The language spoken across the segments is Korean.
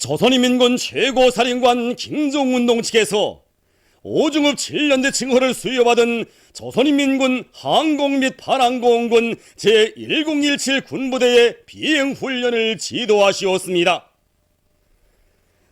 조선인민군 최고사령관 김종운동 측에서 5중급 7년대 칭호를 수여받은 조선인민군 항공 및 반항공군 제1017 군부대의 비행훈련을 지도하시었습니다.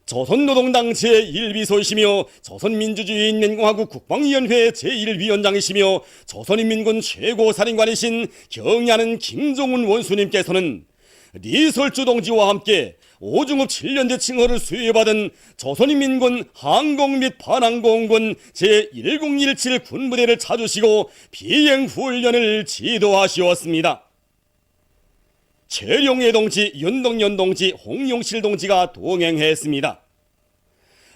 조선노동당 제1비서이시며 조선민주주의인민공화국 국방위원회 제1위원장이시며 조선인민군 최고사령관이신 경의하는 김종운 원수님께서는 리설주 동지와 함께 5중급 7년대 칭호를 수여받은 조선인민군 항공 및 반항공군 제1017 군부대를 찾으시고 비행훈련을 지도하시었습니다. 최룡해 동지, 윤동연 동지, 홍용실 동지가 동행했습니다.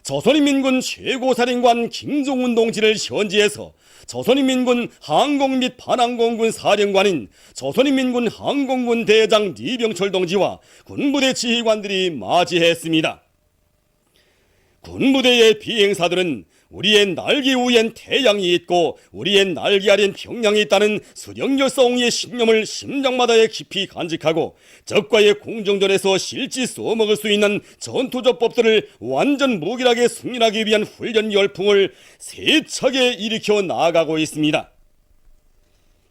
조선인민군 최고사령관 김종운 동지를 현지에서 조선인민군 항공 및 반항공군 사령관인 조선인민군 항공군 대장 리병철 동지와 군부대 지휘관들이 맞이했습니다. 군부대의 비행사들은 우리의 날개 위엔 태양이 있고 우리의 날개 아래엔 평양이 있다는 수령열사옹의 신념을 심장마다에 깊이 간직하고 적과의 공정전에서 실지 써먹을 수 있는 전투조법들을 완전 무기력하게 승인하기 위한 훈련 열풍을 세차게 일으켜 나아가고 있습니다.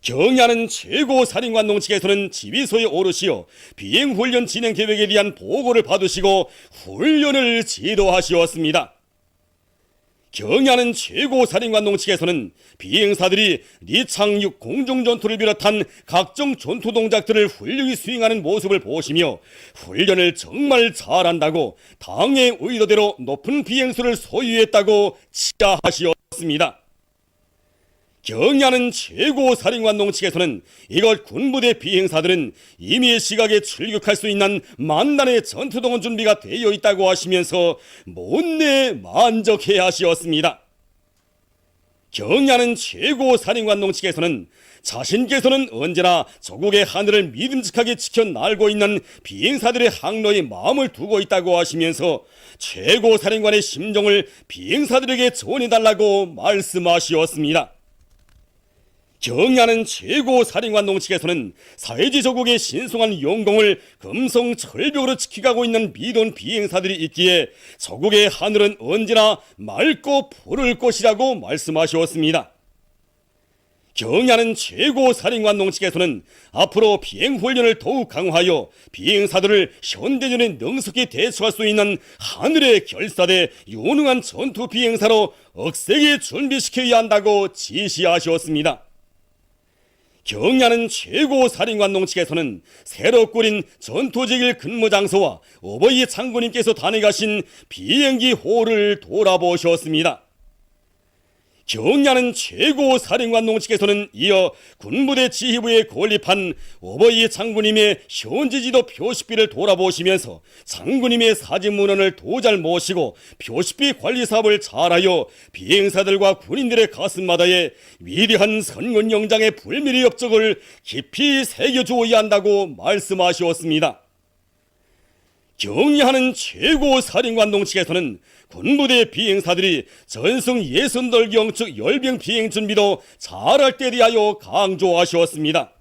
경의하는 최고사령관 측에서는 지휘소에 오르시어 비행훈련 진행 계획에 대한 보고를 받으시고 훈련을 지도하시었습니다. 경의하는 최고사령관 측에서는 비행사들이 리착륙 공중전투를 비롯한 각종 전투 동작들을 훌륭히 수행하는 모습을 보시며 훈련을 정말 잘한다고 당의 의도대로 높은 비행수를 소유했다고 치하하시었습니다. 경의하는 최고사령관 측에서는 이것 군부대 비행사들은 이미의 시각에 출격할 수 있는 만단의 전투동원 준비가 되어 있다고 하시면서 못내 만족해 하시었습니다. 경의하는 최고사령관 측에서는 자신께서는 언제나 조국의 하늘을 믿음직하게 지켜 날고 있는 비행사들의 항로에 마음을 두고 있다고 하시면서 최고사령관의 심정을 비행사들에게 전해달라고 말씀하시었습니다. 경의하는 최고사령관 측에서는 사회주의 조국의 신성한 용공을 금성철벽으로 지켜가고 있는 믿은 비행사들이 있기에 조국의 하늘은 언제나 맑고 푸를 것이라고 말씀하셨습니다. 경의하는 최고사령관 측에서는 앞으로 비행훈련을 더욱 강화하여 비행사들을 현대전에 능숙히 대처할 수 있는 하늘의 결사대 유능한 전투 비행사로 억세게 준비시켜야 한다고 지시하셨습니다. 경의하는 최고사령관 측에서는 새로 꾸린 전투직일 근무장소와 어버이 장군님께서 다녀가신 비행기 호를 돌아보셨습니다. 경의하는 최고사령관 측에서는 이어 군부대 지휘부에 건립한 어버이 장군님의 현지지도 표시비를 돌아보시면서 장군님의 사진문헌을 도잘 모시고 표시비 관리 사업을 잘하여 비행사들과 군인들의 가슴마다에 위대한 선군영장의 불미리 업적을 깊이 새겨주어야 한다고 말씀하셨습니다. 경의하는 최고사령관 측에서는 군부대 비행사들이 전승 68경측 열병 비행 준비도 잘할 때 대하여 강조하셨습니다.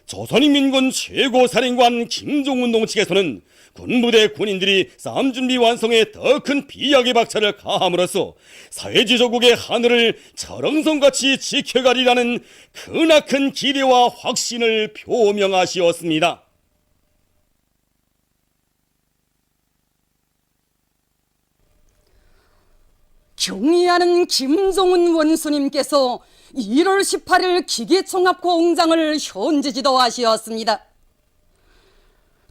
조선인민군 최고사령관 김종운 측에서는 군부대 군인들이 싸움 준비 완성에 더 큰 비약의 박차를 가함으로써 사회주의 조국의 하늘을 철옹성같이 지켜가리라는 크나큰 기대와 확신을 표명하시었습니다. 경의하는 김종운 원수님께서 1월 18일 기계총합공장을 현지 지도하시었습니다.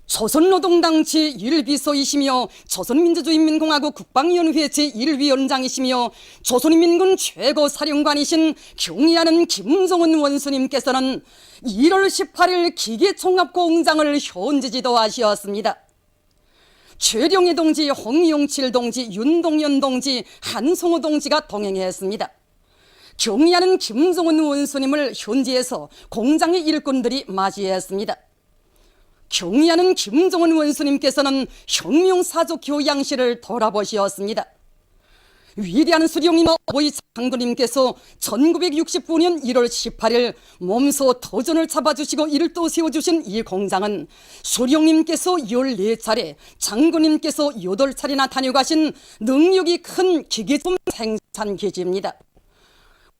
조선노동당 제1비서이시며 조선민주주의인민공화국 국방위원회 제1위원장이시며 조선인민군 최고사령관이신 경의하는 김종운 원수님께서는 1월 18일 기계총합공장을 현지 지도하시었습니다. 최룡해 동지, 홍용칠 동지, 윤동연 동지, 한성호 동지가 동행했습니다. 경의하는 김종운 원수님을 현지에서 공장의 일꾼들이 맞이했습니다. 경의하는 김종운 원수님께서는 혁명사조 교양실을 돌아보시었습니다. 위대한 수령님 어버이 장군님께서 1969년 1월 18일 몸소 도전을 잡아주시고 이를 또 세워주신 이 공장은 수령님께서 14차례, 장군님께서 8차례나 다녀가신 능력이 큰 기계품 생산 기지입니다.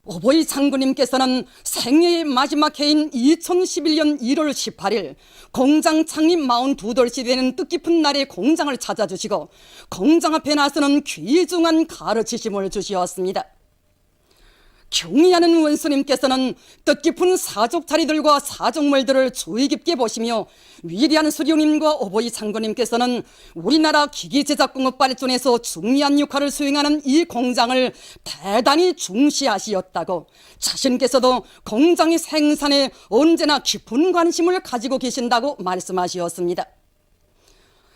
어버이 장군님께서는 생애의 마지막 해인 2011년 1월 18일 공장 창립 42돌씩 되는 뜻깊은 날에 공장을 찾아주시고 공장 앞에 나서는 귀중한 가르치심을 주시었습니다. 경의하는 원수님께서는 뜻깊은 사족자리들과 사족물들을 주의 깊게 보시며 위대한 수령님과 어버이 장군님께서는 우리나라 기기제작공업 발전에서 중요한 역할을 수행하는 이 공장을 대단히 중시하시었다고 자신께서도 공장의 생산에 언제나 깊은 관심을 가지고 계신다고 말씀하시었습니다.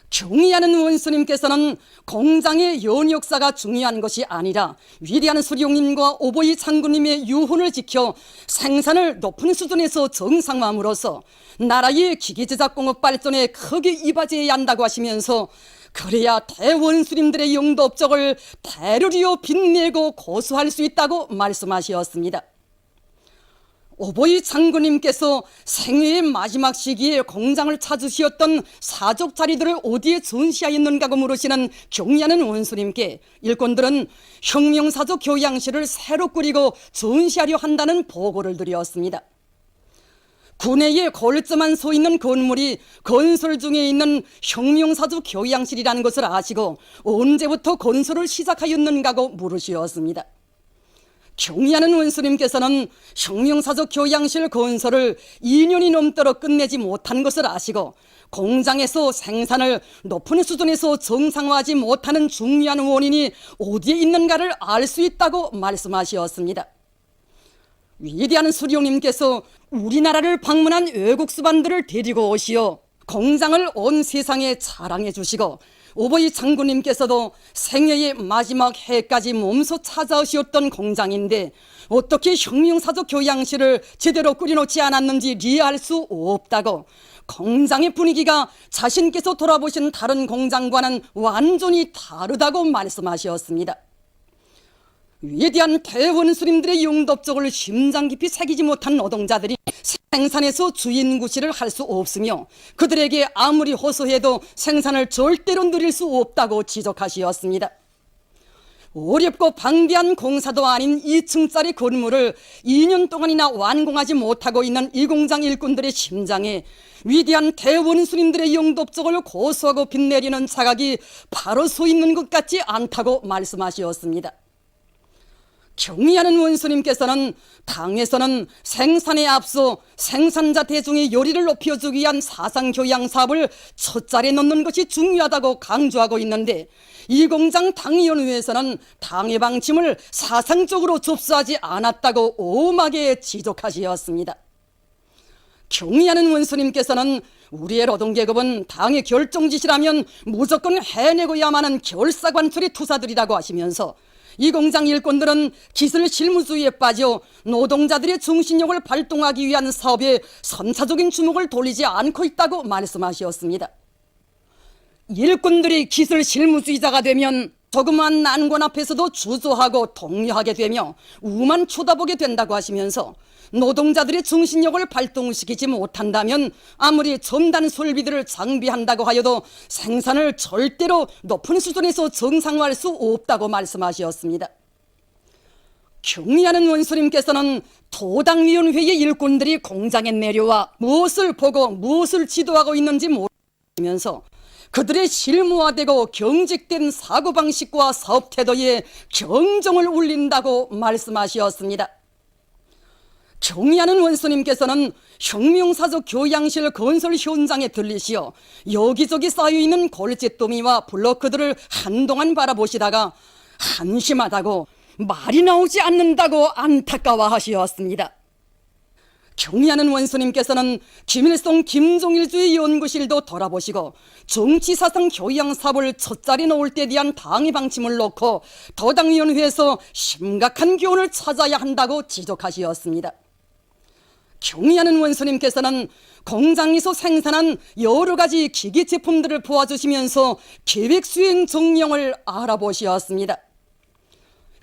경의하는 원수님께서는 공장의 연역사가 중요한 것이 아니라 위대한 수령님과 오보이 장군님의 유훈을 지켜 생산을 높은 수준에서 정상화함으로써 나라의 기계제작공업 발전에 크게 이바지해야 한다고 하시면서 그래야 대원수님들의 영도 업적을 대르리어 빛내고 고수할 수 있다고 말씀하셨습니다. 오보이 장군님께서 생애의 마지막 시기에 공장을 찾으시었던 사족 자리들을 어디에 전시하였는가고 물으시는 경의하는 원수님께 일꾼들은 혁명사족 교양실을 새로 꾸리고 전시하려 한다는 보고를 드렸습니다. 군내에 걸쯤만 서 있는 건물이 건설 중에 있는 혁명사족 교양실이라는 것을 아시고 언제부터 건설을 시작하였는가고 물으시었습니다. 경의하는 원수님께서는 혁명사족 교양실 건설을 2년이 넘도록 끝내지 못한 것을 아시고 공장에서 생산을 높은 수준에서 정상화하지 못하는 중요한 원인이 어디에 있는가를 알 수 있다고 말씀하셨습니다. 위대한 수령님께서 우리나라를 방문한 외국 수반들을 데리고 오시어 공장을 온 세상에 자랑해 주시고 오보이 장군님께서도 생애의 마지막 해까지 몸소 찾아오셨던 공장인데 어떻게 혁명사족 교양실을 제대로 꾸려놓지 않았는지 이해할 수 없다고 공장의 분위기가 자신께서 돌아보신 다른 공장과는 완전히 다르다고 말씀하셨습니다. 위대한 대원수님들의 용도업적을 심장 깊이 새기지 못한 노동자들이 생산에서 주인구시를 할 수 없으며 그들에게 아무리 호소해도 생산을 절대로 누릴 수 없다고 지적하시었습니다. 어렵고 방대한 공사도 아닌 2층짜리 건물을 2년 동안이나 완공하지 못하고 있는 이 공장 일꾼들의 심장에 위대한 대원수님들의 용도업적을 고수하고 빛내리는 자각이 바로 서 있는 것 같지 않다고 말씀하셨습니다. 경의하는 원수님께서는 당에서는 생산에 앞서 생산자 대중의 요리를 높여주기 위한 사상교양 사업을 첫자리에 놓는 것이 중요하다고 강조하고 있는데 이 공장 당위원회에서는 당의 방침을 사상적으로 접수하지 않았다고 오만하게 지적하시었습니다. 경의하는 원수님께서는 우리의 노동계급은 당의 결정지시라면 무조건 해내고야만 하는 결사관철의 투사들이라고 하시면서 이 공장 일꾼들은 기술 실무주의에 빠져 노동자들의 정신력을 발동하기 위한 사업에 선차적인 주목을 돌리지 않고 있다고 말씀하셨습니다. 일꾼들이 기술 실무주의자가 되면 조그만 난관 앞에서도 주저하고 동요하게 되며 우만 쳐다보게 된다고 하시면서 노동자들의 정신력을 발동시키지 못한다면 아무리 첨단 설비들을 장비한다고 하여도 생산을 절대로 높은 수준에서 정상화할 수 없다고 말씀하셨습니다. 경의하는 원수님께서는 도당위원회의 일꾼들이 공장에 내려와 무엇을 보고 무엇을 지도하고 있는지 모르면서 그들의 실무화되고 경직된 사고방식과 사업태도에 경종을 울린다고 말씀하셨습니다. 경의하는 원수님께서는 혁명사적 교양실 건설 현장에 들리시어 여기저기 쌓여있는 골칫더미와 블로크들을 한동안 바라보시다가 한심하다고 말이 나오지 않는다고 안타까워하시었습니다. 경의하는 원수님께서는 김일성 김종일주의 연구실도 돌아보시고 정치사상 교양 사업을 첫자리에 놓을 때 대한 당의 방침을 놓고 도당위원회에서 심각한 교훈을 찾아야 한다고 지적하시었습니다. 경의하는 원수님께서는 공장에서 생산한 여러 가지 기기 제품들을 보아주시면서 계획 수행 정령을 알아보셨습니다.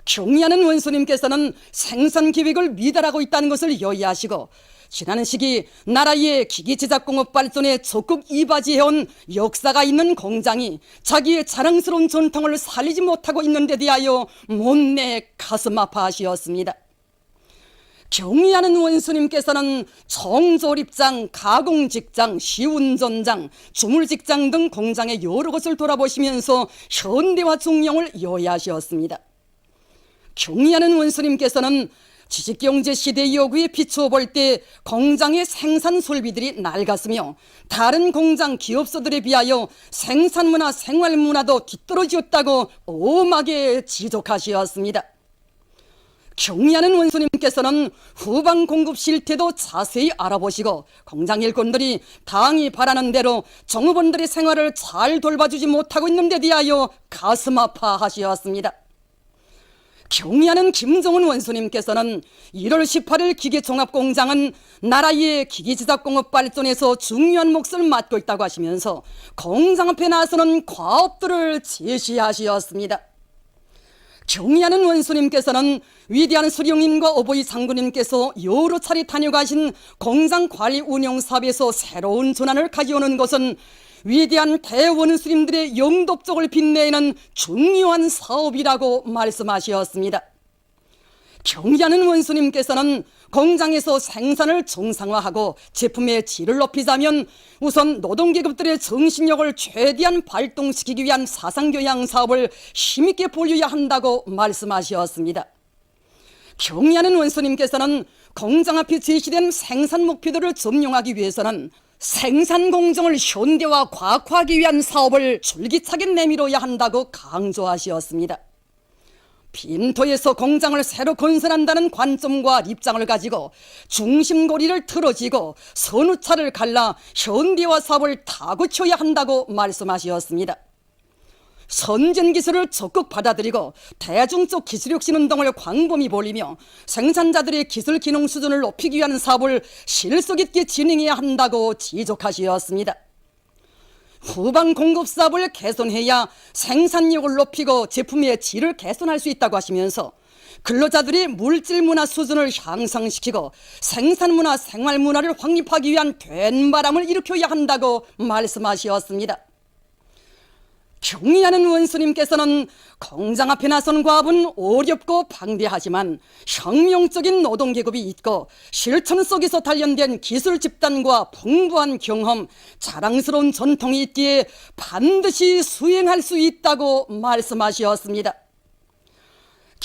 경의하는 원수님께서는 생산 계획을 미달하고 있다는 것을 여의하시고 지난 시기 나라의 기기 제작공업 발전에 적극 이바지해온 역사가 있는 공장이 자기의 자랑스러운 전통을 살리지 못하고 있는 데 대하여 못내 가슴 아파하시었습니다. 경의하는 원수님께서는 정조립장, 가공직장, 시운전장, 주물직장 등 공장의 여러 곳을 돌아보시면서 현대화 중용을 요야하셨습니다. 경의하는 원수님께서는 지식경제 시대 요구에 비추어 볼 때 공장의 생산 설비들이 낡았으며 다른 공장 기업소들에 비하여 생산문화, 생활문화도 뒤떨어지었다고 엄하게 지적하셨습니다. 경의하는 원수님께서는 후방 공급 실태도 자세히 알아보시고 공장 일꾼들이 당이 바라는 대로 종업원들의 생활을 잘 돌봐주지 못하고 있는 데 대하여 가슴 아파하셨습니다. 경의하는 김정은 원수님께서는 1월 18일 기계종합공장은 나라의 기기제작공업 발전에서 중요한 몫을 맡고 있다고 하시면서 공장 앞에 나서는 과업들을 제시하셨습니다. 경의하는 원수님께서는 위대한 수령님과 어버이 장군님께서 여러 차례 다녀가신 공장 관리 운영 사업에서 새로운 전환을 가져오는 것은 위대한 대원수님들의 영독적을 빛내는 중요한 사업이라고 말씀하셨습니다. 경의하는 원수님께서는 공장에서 생산을 정상화하고 제품의 질을 높이자면 우선 노동계급들의 정신력을 최대한 발동시키기 위한 사상교양 사업을 힘있게 벌여야 한다고 말씀하셨습니다. 경의하는 원수님께서는 공장 앞에 제시된 생산 목표들을 점령하기 위해서는 생산 공정을 현대화 과학화하기 위한 사업을 줄기차게 내밀어야 한다고 강조하셨습니다. 빈터에서 공장을 새로 건설한다는 관점과 입장을 가지고 중심고리를 틀어지고 선우차를 갈라 현대화 사업을 다구쳐야 한다고 말씀하셨습니다. 선진 기술을 적극 받아들이고 대중적 기술혁신 운동을 광범위 벌이며 생산자들의 기술 기능 수준을 높이기 위한 사업을 실속 있게 진행해야 한다고 지적하셨습니다. 후방 공급 사업을 개선해야 생산력을 높이고 제품의 질을 개선할 수 있다고 하시면서 근로자들의 물질 문화 수준을 향상시키고 생산 문화, 생활 문화를 확립하기 위한 된바람을 일으켜야 한다고 말씀하셨습니다. 경의하는 원수님께서는 공장 앞에 나선 과업은 어렵고 방대하지만 혁명적인 노동계급이 있고 실천 속에서 단련된 기술 집단과 풍부한 경험, 자랑스러운 전통이 있기에 반드시 수행할 수 있다고 말씀하셨습니다.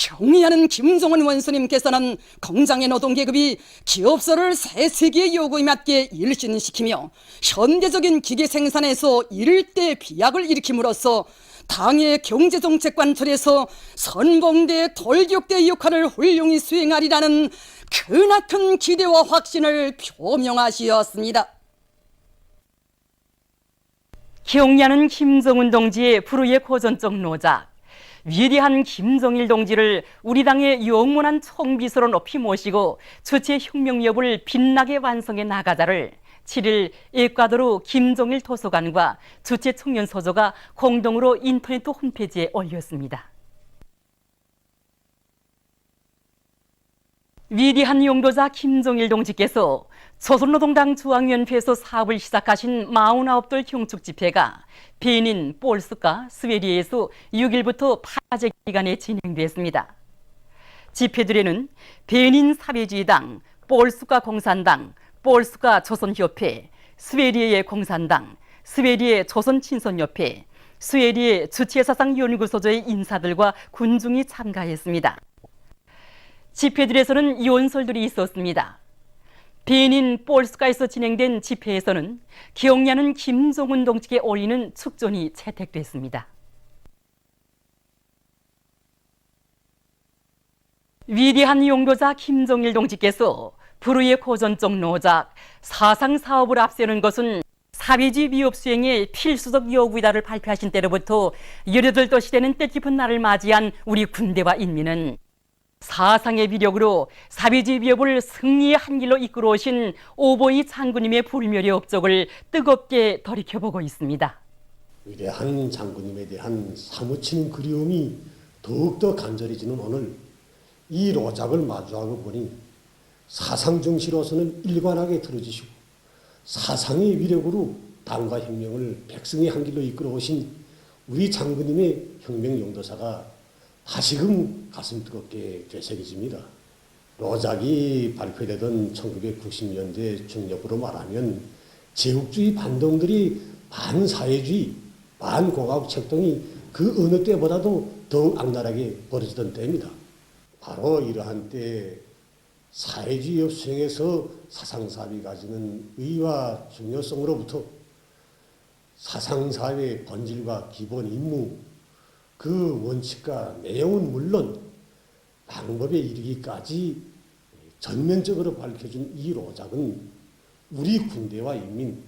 경의하는 김정은 원수님께서는 공장의 노동계급이 기업소를 새 세계의 요구에 맞게 일신시키며 현대적인 기계 생산에서 일대 비약을 일으킴으로써 당의 경제정책 관철에서 선봉대 돌격대 역할을 훌륭히 수행하리라는 크나큰 기대와 확신을 표명하시었습니다. 경의하는 김정은 동지의 불후의 고전적 노작, 위대한 김정일 동지를 우리 당의 영원한 총비서로 높이 모시고 주체 혁명여부를 빛나게 완성해 나가자를 7일 에콰도르 김정일 도서관과 주체 청년서조가 공동으로 인터넷 홈페이지에 올렸습니다. 위대한 용도자 김정일 동지께서 조선노동당 중앙위원회에서 사업을 시작하신 49돌 경축 집회가 베닌, 폴스카, 스웨디에서 6일부터 8일 기간에 진행됐습니다. 집회들에는 베닌 사회주의당, 폴스카 공산당, 폴스카 조선협회, 스웨디의 공산당, 스웨디의 조선친선협회, 스웨디의 주체사상연구소조의 인사들과 군중이 참가했습니다. 집회들에서는 연설들이 있었습니다. 베닌 폴스카에서 진행된 집회에서는 경의하는 김정은 동지께 올리는 축전이 채택됐습니다. 위대한 용도자 김정일 동지께서 불후의 고전적 노작, 사상사업을 앞세우는 것은 사회주의 위협 수행의 필수적 요구이다를 발표하신 때로부터 18도 시대는 뜻깊은 날을 맞이한 우리 군대와 인민은 사상의 위력으로 사회주의 위협을 승리의 한 길로 이끌어 오신 오보이 장군님의 불멸의 업적을 뜨겁게 돌이켜보고 있습니다. 위대한 장군님에 대한 사무치는 그리움이 더욱더 간절해지는 오늘 이 로작을 마주하고 보니 사상정시로서는 일관하게 들어주시고 사상의 위력으로 당과 혁명을 백성의 한 길로 이끌어 오신 우리 장군님의 혁명 용도사가 다시금 가슴 뜨겁게 되새겨집니다. 로작이 발표되던 1990년대 중력으로 말하면 제국주의 반동들이 반사회주의, 반공화국 책동이 그 어느 때보다도 더욱 악랄하게 벌어지던 때입니다. 바로 이러한 때 사회주의 수행에서 사상사업이 가지는 의의와 중요성으로부터 사상사업의 본질과 기본 임무, 그 원칙과 내용은 물론 방법에 이르기까지 전면적으로 밝혀준 이 로작은 우리 군대와 인민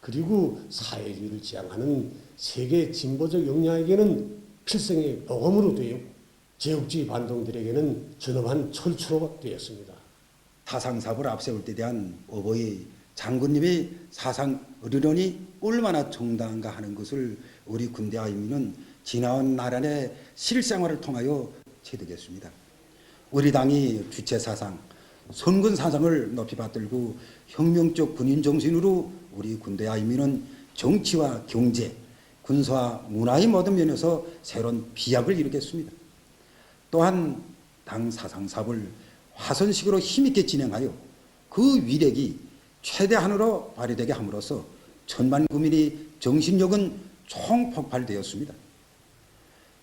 그리고 사회주의를 지향하는 세계 진보적 역량에게는 필생의 모범으로 되어 제국주의 반동들에게는 전엄한 철수로 되었습니다. 사상사업을 앞세울 때 대한 어버이 장군님의 사상 의료론이 얼마나 정당한가 하는 것을 우리 군대와 인민은 지나온 나란의 실생활을 통하여 체득했습니다. 우리 당이 주체 사상, 선군 사상을 높이 받들고 혁명적 군인 정신으로 우리 군대와 인민은 정치와 경제, 군사와 문화의 모든 면에서 새로운 비약을 이루겠습니다. 또한 당 사상사업을 화선식으로 힘있게 진행하여 그 위력이 최대한으로 발휘되게 함으로써 천만 국민의 정신력은 총폭발되었습니다.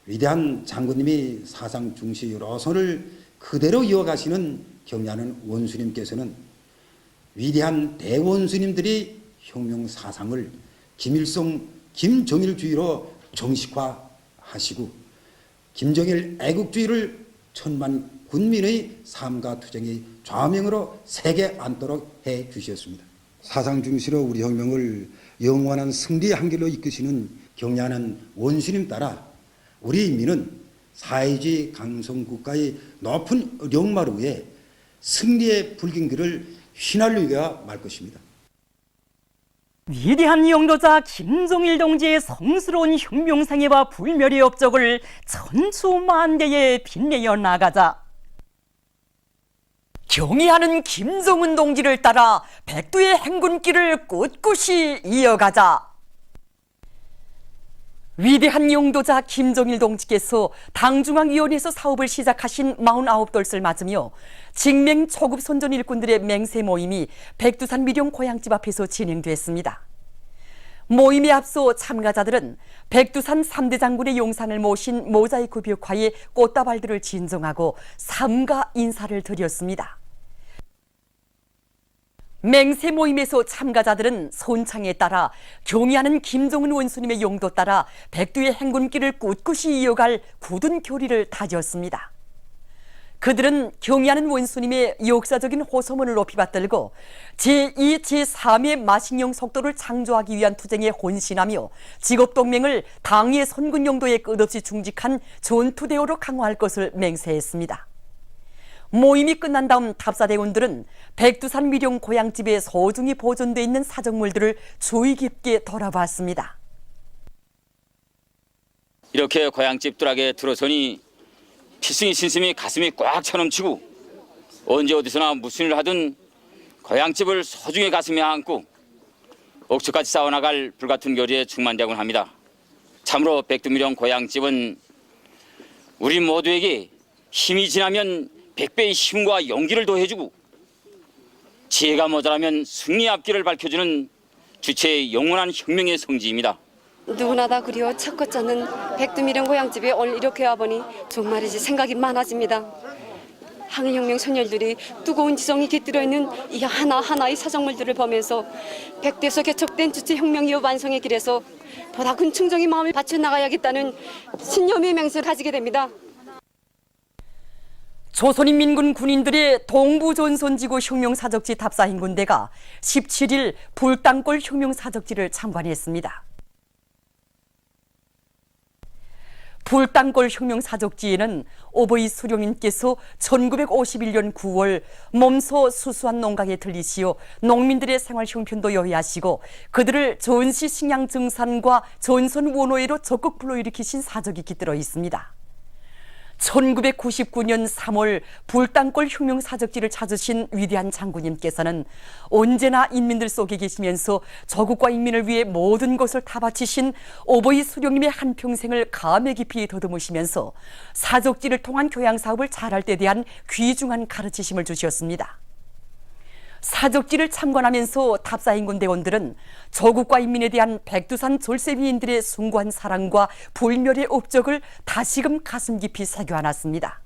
위대한 장군님이 사상 중시 노선을 그대로 이어가시는 경의하는 원수님께서는 위대한 대원수님들이 혁명 사상을 김일성, 김정일주의로 정식화하시고 김정일 애국주의를 천만 군민의 삶과 투쟁의 좌명으로 세계 앉도록 해 주셨습니다. 사상 중시로 우리 혁명을 영원한 승리의 한 길로 이끄시는 경의하는 원수님 따라 우리 인민은 사회주의 강성국가의 높은 령말 위에 승리의 불경기를 휘날리게 말 것입니다. 위대한 용도자 김정일 동지의 성스러운 혁명생애와 불멸의 업적을 천수만대에 빛내어 나가자 경의하는 김정은 동지를 따라 백두의 행군길을 꿋꿋이 이어가자 위대한 용도자 김정일 동지께서 당중앙위원회에서 사업을 시작하신 49돌을 맞으며 직맹 초급 선전 일꾼들의 맹세 모임이 백두산 미령 고향집 앞에서 진행됐습니다. 모임에 앞서 참가자들은 백두산 3대 장군의 용산을 모신 모자이크 벽화에 꽃다발들을 진정하고 삼가 인사를 드렸습니다. 맹세 모임에서 참가자들은 손창에 따라 경의하는 김정은 원수님의 용도 따라 백두의 행군길을 꿋꿋이 이어갈 굳은 교리를 다졌습니다. 그들은 경의하는 원수님의 역사적인 호소문을 높이 받들고 제2, 제3의 마식령 속도를 창조하기 위한 투쟁에 혼신하며 직업동맹을 당의 선군 용도에 끝없이 충직한 전투대오로 강화할 것을 맹세했습니다. 모임이 끝난 다음 탑사대원들은 백두산 미령 고향집에 소중히 보존되어 있는 사적물들을 주의 깊게 돌아봤습니다. 이렇게 고향집 뚜락에 들어서니 피승이 신심이 가슴이 꽉 차넘치고 언제 어디서나 무슨 일을 하든 고향집을 소중히 가슴에 안고 옥초까지 싸워나갈 불같은 교리에 충만되곤 합니다. 참으로 백두미령 고향집은 우리 모두에게 힘이 지나면 100배의 힘과 용기를 더해주고 지혜가 모자라면 승리 앞길을 밝혀주는 주체의 영원한 혁명의 성지입니다. 누구나 다 그리워 찾고 찾는 백두미령 고향집에 오늘 이렇게 와보니 정말이지 생각이 많아집니다. 항일혁명 선열들이 뜨거운 지성이 깃들어 있는 이 하나하나의 사정물들을 보면서 백대에서 개척된 주체혁명이요 완성의 길에서 보다 큰 충정의 마음을 바쳐 나가야겠다는 신념의 맹세를 가지게 됩니다. 조선인민군 군인들의 동부전선지구 혁명사적지 탑사인 군대가 17일 불땅골 혁명사적지를 참관했습니다. 불땅골 혁명사적지에는 오버이 수령님께서 1951년 9월 몸소 수수한 농가에 들리시어 농민들의 생활 형편도 여해하시고 그들을 전시 식량 증산과 전선 원호회로 적극 불러일으키신 사적이 깃들어 있습니다. 1999년 3월 불당골 흉명 사적지를 찾으신 위대한 장군님께서는 언제나 인민들 속에 계시면서 조국과 인민을 위해 모든 것을 다 바치신 오보이 수령님의 한평생을 감회 깊이 더듬으시면서 사적지를 통한 교양 사업을 잘할 때 대한 귀중한 가르치심을 주셨습니다. 사적지를 참관하면서 탑사인군 대원들은 조국과 인민에 대한 백두산 졸세위인들의 숭고한 사랑과 불멸의 업적을 다시금 가슴 깊이 새겨안았습니다.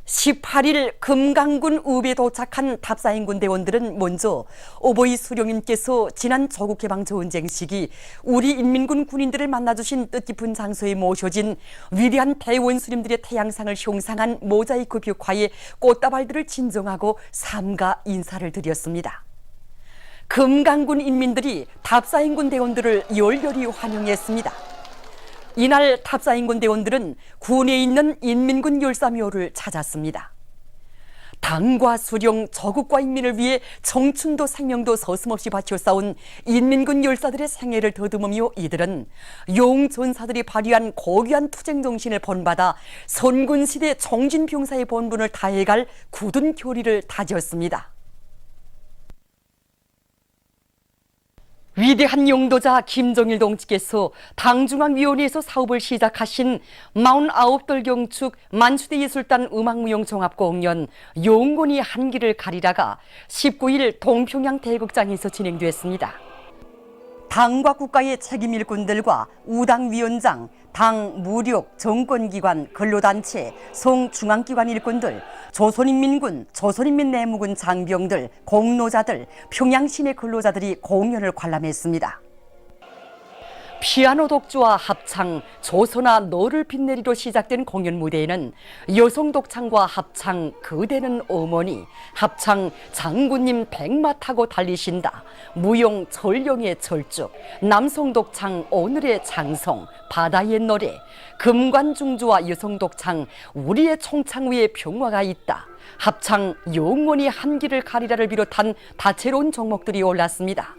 18일 금강군 우비에 도착한 탑사인군 대원들은 먼저 오보이 수령님께서 지난 조국해방 전쟁 시기 우리 인민군 군인들을 만나주신 뜻깊은 장소에 모셔진 위대한 대원수님들의 태양상을 형상한 모자이크 벽화에 꽃다발들을 진정하고 삼가 인사를 드렸습니다. 금강군 인민들이 탑사인군 대원들을 열렬히 환영했습니다. 이날 탑사인군 대원들은 군에 있는 인민군 열사묘를 찾았습니다. 당과 수령, 조국과 인민을 위해 청춘도 생명도 서슴없이 바쳐 싸운 인민군 열사들의 생애를 더듬으며 이들은 용전사들이 발휘한 고귀한 투쟁 정신을 본받아 선군시대 청진병사의 본분을 다해갈 굳은 교리를 다졌습니다. 위대한 용도자 김정일 동지께서 당중앙위원회에서 사업을 시작하신 49돌 경축 만수대 예술단 음악무용 종합공연 용곤이 한길을 가리라가 19일 동평양 대극장에서 진행됐습니다. 당과 국가의 책임 일꾼들과 우당위원장, 당, 무력, 정권기관, 근로단체, 송중앙기관 일꾼들, 조선인민군, 조선인민내무군 장병들, 공로자들, 평양시내 근로자들이 공연을 관람했습니다. 피아노 독주와 합창, 조선아 너를 빛내리로 시작된 공연 무대에는 여성 독창과 합창 그대는 어머니, 합창 장군님 백마 타고 달리신다, 무용 전령의 절쭉, 남성 독창 오늘의 장성, 바다의 노래, 금관중주와 여성 독창 우리의 총창 위에 평화가 있다, 합창 영원히 한길을 가리라를 비롯한 다채로운 종목들이 올랐습니다.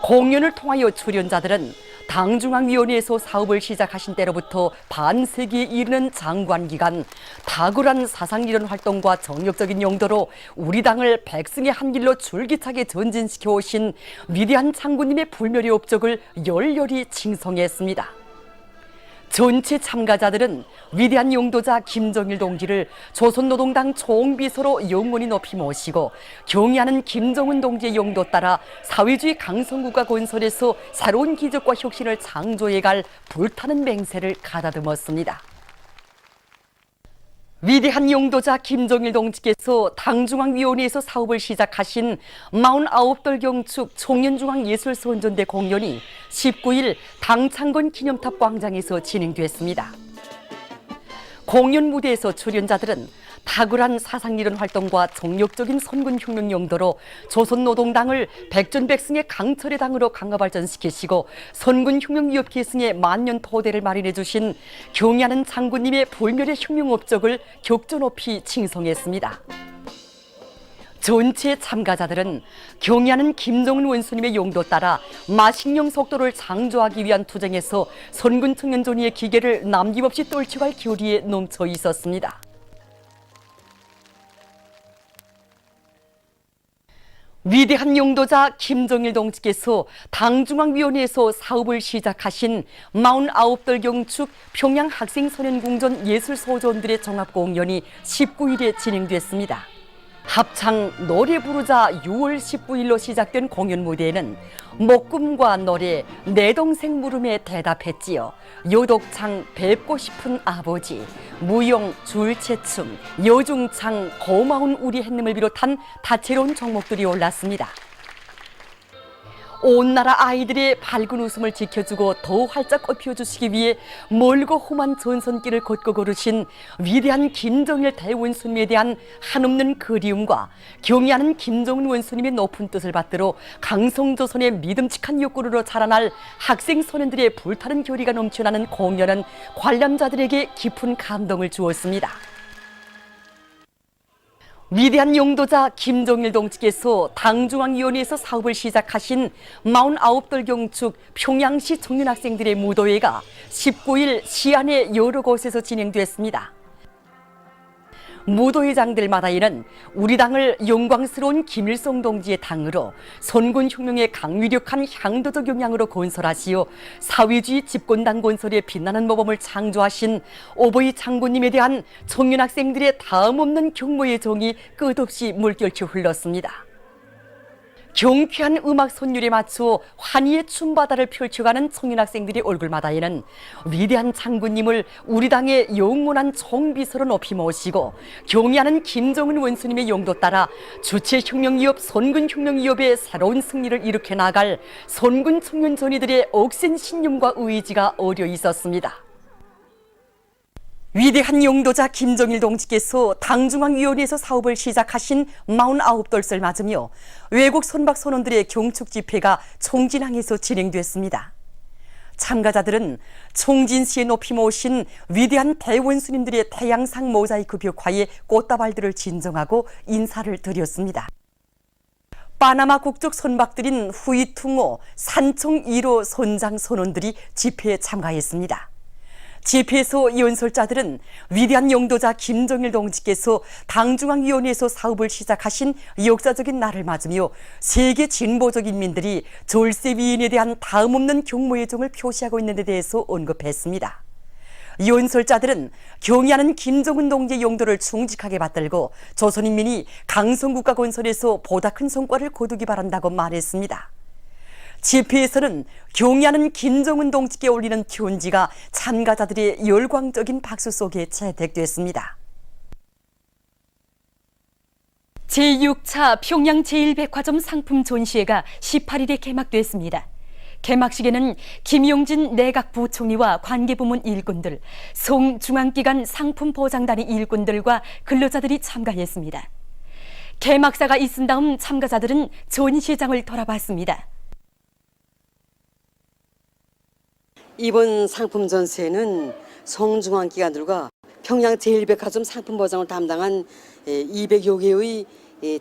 공연을 통하여 출연자들은 당중앙위원회에서 사업을 시작하신 때로부터 반세기에 이르는 장관기간 탁월한 사상이론 활동과 정력적인 용도로 우리 당을 백승의 한 길로 줄기차게 전진시켜 오신 위대한 장군님의 불멸의 업적을 열렬히 칭송했습니다. 전체 참가자들은 위대한 용도자 김정일 동지를 조선노동당 총비서로 영원히 높이 모시고 경의하는 김정은 동지의 용도 따라 사회주의 강성국가 건설에서 새로운 기적과 혁신을 창조해갈 불타는 맹세를 가다듬었습니다. 위대한 용도자 김정일 동지께서 당중앙위원회에서 사업을 시작하신 49돌 경축 청년중앙예술선전대 공연이 19일 당창건 기념탑 광장에서 진행됐습니다. 공연 무대에서 출연자들은 탁월한 사상이론 활동과 정력적인 선군혁명 용도로 조선노동당을 백전백승의 강철의 당으로 강화 발전시키시고 선군혁명위협 계승의 만년 토대를 마련해 주신 경의하는 장군님의 불멸의 혁명 업적을 격조 높이 칭송했습니다. 전체 참가자들은 경의하는 김정은 원수님의 용도 따라 마식령 속도를 창조하기 위한 투쟁에서 선군 청년존의의 기계를 남김없이 떨쳐갈 교리에 넘쳐 있었습니다. 위대한 용도자 김정일 동지께서 당중앙위원회에서 사업을 시작하신 49돌 경축 평양 학생소년궁전 예술소전들의 종합공연이 19일에 진행됐습니다. 합창 노래 부르자 6월 19일로 시작된 공연 무대에는 목금과 노래 내 동생 물음에 대답했지요, 요독창 뵙고 싶은 아버지, 무용 줄체춤, 여중창 고마운 우리 햇님을 비롯한 다채로운 종목들이 올랐습니다. 온 나라 아이들의 밝은 웃음을 지켜주고 더 활짝 꽃피워주시기 위해 멀고 험한 전선길을 걷고 걸으신 위대한 김정일 대원수님에 대한 한없는 그리움과 경의하는 김정은 원수님의 높은 뜻을 받들어 강성조선의 믿음직한 욕구로 자라날 학생 소년들의 불타는 교리가 넘쳐나는 공연은 관람자들에게 깊은 감동을 주었습니다. 위대한 용도자 김정일 동지께서 당중앙위원회에서 사업을 시작하신 49돌 경축 평양시 청년학생들의 무도회가 19일 시안의 여러 곳에서 진행됐습니다. 무도회장들마다에는 우리 당을 영광스러운 김일성 동지의 당으로 선군혁명의 강위력한 향도적 역량으로 건설하시어 사회주의 집권당 건설에 빛나는 모범을 창조하신 오보이 장군님에 대한 청년학생들의 다음없는 경모의 정이 끝없이 물결쳐 흘렀습니다. 경쾌한 음악 선율에 맞춰 환희의 춤바다를 펼쳐가는 청년학생들의 얼굴마다에는 위대한 장군님을 우리 당의 영원한 총비서로 높이 모시고 경의하는 김정은 원수님의 용도 따라 주체혁명기업 선군혁명기업의 새로운 승리를 일으켜 나갈 선군 청년 전이들의 억센 신념과 의지가 어려 있었습니다. 위대한 용도자 김정일 동지께서 당중앙위원회에서 사업을 시작하신 49돌을 맞으며 외국 선박 선원들의 경축 집회가 총진항에서 진행됐습니다. 참가자들은 총진시에 높이 모신 위대한 대원수님들의 태양상 모자이크 벽화에 꽃다발들을 진정하고 인사를 드렸습니다. 파나마 국적 선박들인 후이퉁호, 산총 1호 선장 선원들이 집회에 참가했습니다. 집회에서 연설자들은 위대한 용도자 김정일 동지께서 당중앙위원회에서 사업을 시작하신 역사적인 날을 맞으며 세계 진보적 인민들이 졸세 위인에 대한 다음없는 경모의 정을 표시하고 있는 데 대해서 언급했습니다. 연설자들은 경의하는 김정은 동지의 용도를 충직하게 받들고 조선인민이 강성국가 건설에서 보다 큰 성과를 거두기 바란다고 말했습니다. 집회에서는 경의하는 김정은 동지께 올리는 편지가 참가자들의 열광적인 박수 속에 채택됐습니다. 제6차 평양 제1백화점 상품 전시회가 18일에 개막됐습니다. 개막식에는 김용진 내각부총리와 관계부문 일꾼들, 송중앙기관 상품보장단위 일꾼들과 근로자들이 참가했습니다. 개막사가 있은 다음 참가자들은 전시장을 돌아봤습니다. 이번 상품 전시회는 성중앙기관들과 평양 제1백화점 상품 보장을 담당한 200여 개의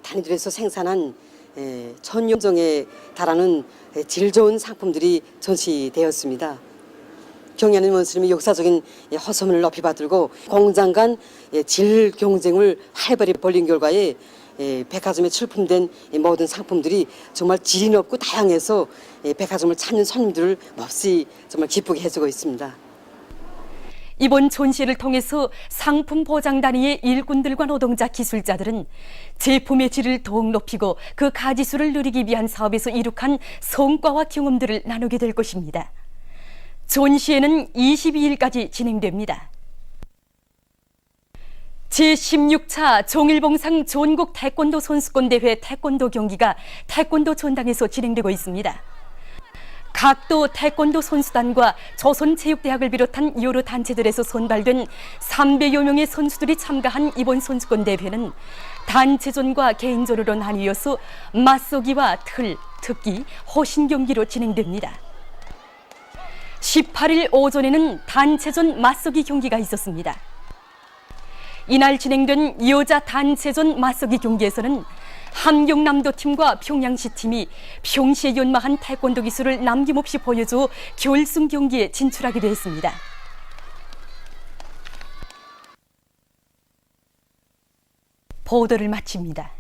단위들에서 생산한 1000여 달하는 질 좋은 상품들이 전시되었습니다. 경의하는 원수님의 역사적인 허소문을 높이 받들고 공장 간 질 경쟁을 활발히 벌린 결과에 백화점에 출품된 모든 상품들이 정말 질이 높고 다양해서 백화점을 찾는 손님들을 몹시 정말 기쁘게 해주고 있습니다. 이번 전시를 통해서 상품 보장 단위의 일꾼들과 노동자 기술자들은 제품의 질을 더욱 높이고 그 가지수를 누리기 위한 사업에서 이룩한 성과와 경험들을 나누게 될 것입니다. 전시회는 22일까지 진행됩니다. 제16차 종일봉상 전국 태권도 선수권대회 태권도 경기가 태권도 전당에서 진행되고 있습니다. 각도 태권도 선수단과 조선체육대학을 비롯한 여러 단체들에서 선발된 300여 명의 선수들이 참가한 이번 선수권대회는 단체전과 개인전으로 나뉘어서 맞서기와 틀, 특기, 호신 경기로 진행됩니다. 18일 오전에는 단체전 맞서기 경기가 있었습니다. 이날 진행된 여자 단체전 맞서기 경기에서는 함경남도 팀과 평양시 팀이 평시에 연마한 태권도 기술을 남김없이 보여줘 결승 경기에 진출하기도 했습니다. 보도를 마칩니다.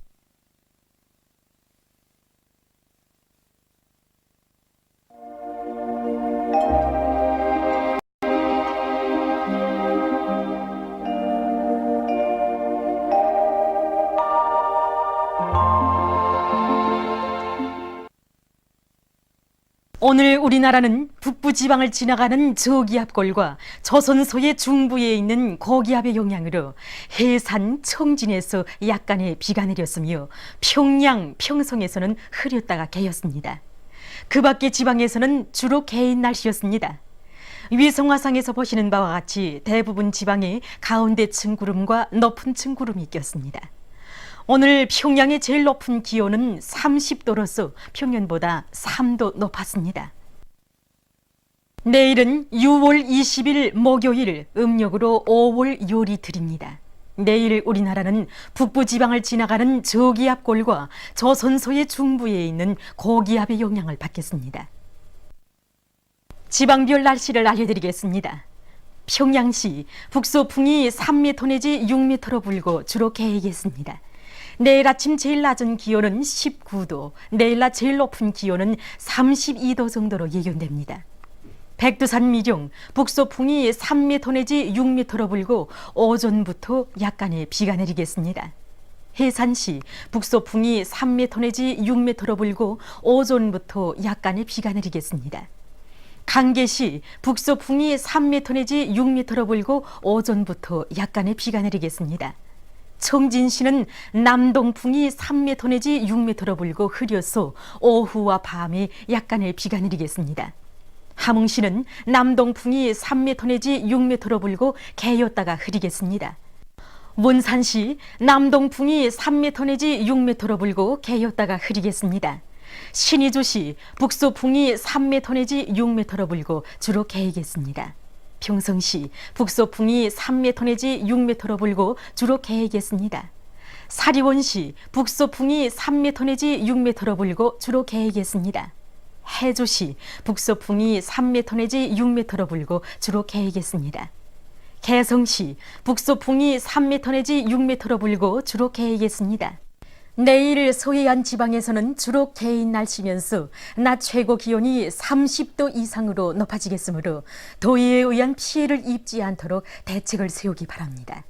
오늘 우리나라는 북부지방을 지나가는 저기압골과 조선소의 중부에 있는 고기압의 영향으로 해산, 청진에서 약간의 비가 내렸으며 평양, 평성에서는 흐렸다가 개였습니다. 그 밖의 지방에서는 주로 개인 날씨였습니다. 위성화상에서 보시는 바와 같이 대부분 지방에 가운데층 구름과 높은 층 구름이 꼈습니다. 오늘 평양의 제일 높은 기온은 30도로서 평년보다 3도 높았습니다. 내일은 6월 20일 목요일, 음력으로 5월 요리틀입니다. 내일 우리나라는 북부 지방을 지나가는 저기압골과 저선소의 중부에 있는 고기압의 영향을 받겠습니다. 지방별 날씨를 알려드리겠습니다. 평양시 북서풍이 3m 내지 6m로 불고 주로 개이겠습니다. 내일 아침 제일 낮은 기온은 19도, 내일 낮 제일 높은 기온은 32도 정도로 예견됩니다. 백두산 미령 북서풍이 3m 내지 6m로 불고 오전부터 약간의 비가 내리겠습니다. 해산시 북서풍이 3m 내지 6m로 불고 오전부터 약간의 비가 내리겠습니다. 강계시 북서풍이 3m 내지 6m로 불고 오전부터 약간의 비가 내리겠습니다. 청진시는 남동풍이 3m 내지 6m로 불고 흐려서 오후와 밤에 약간의 비가 내리겠습니다. 함흥시는 남동풍이 3m 내지 6m로 불고 개였다가 흐리겠습니다. 원산시 남동풍이 3m 내지 6m로 불고 개였다가 흐리겠습니다. 신의주시 북서풍이 3m 내지 6m로 불고 주로 개이겠습니다. 평성시 북서풍이 3m 내지 6m로 불고 주로 개이겠습니다. 사리원시 북서풍이 3m 내지 6m로 불고 주로 개이겠습니다. 해주시 북서풍이 3m 내지 6m로 불고 주로 개이겠습니다. 개성시 북서풍이 3m 내지 6m로 불고 주로 개이겠습니다. 내일 서해안 지방에서는 주로 개인 날씨면서 낮 최고 기온이 30도 이상으로 높아지겠으므로 더위에 의한 피해를 입지 않도록 대책을 세우기 바랍니다.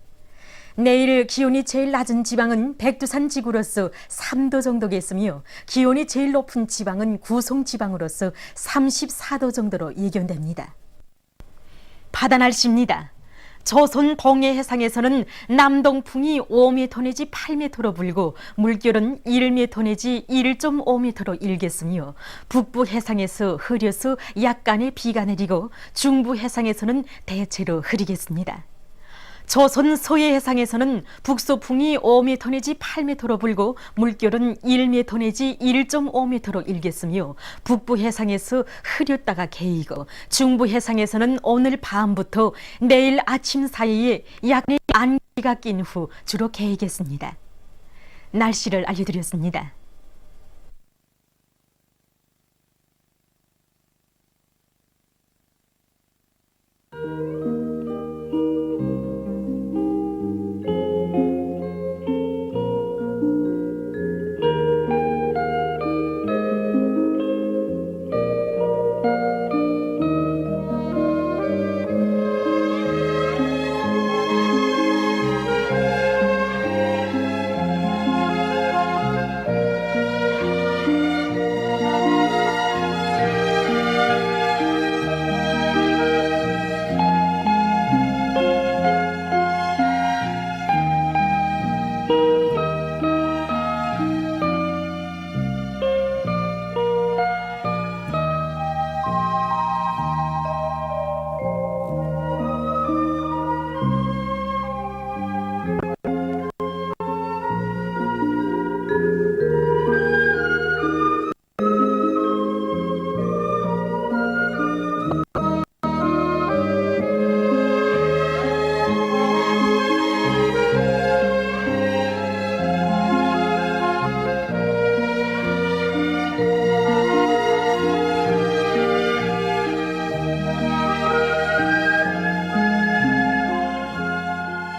내일 기온이 제일 낮은 지방은 백두산 지구로서 3도 정도겠으며 기온이 제일 높은 지방은 구송 지방으로서 34도 정도로 예견됩니다. 바다 날씨입니다. 조선 동해 해상에서는 남동풍이 5m 내지 8m로 불고 물결은 1m 내지 1.5m로 일겠으며 북부 해상에서 흐려서 약간의 비가 내리고 중부 해상에서는 대체로 흐리겠습니다. 조선 서해 해상에서는 북서풍이 5m 내지 8m로 불고 물결은 1m 내지 1.5m로 일겠으며 북부 해상에서 흐렸다가 개이고 중부 해상에서는 오늘 밤부터 내일 아침 사이에 약간의 안개가 낀 후 주로 개이겠습니다. 날씨를 알려드렸습니다.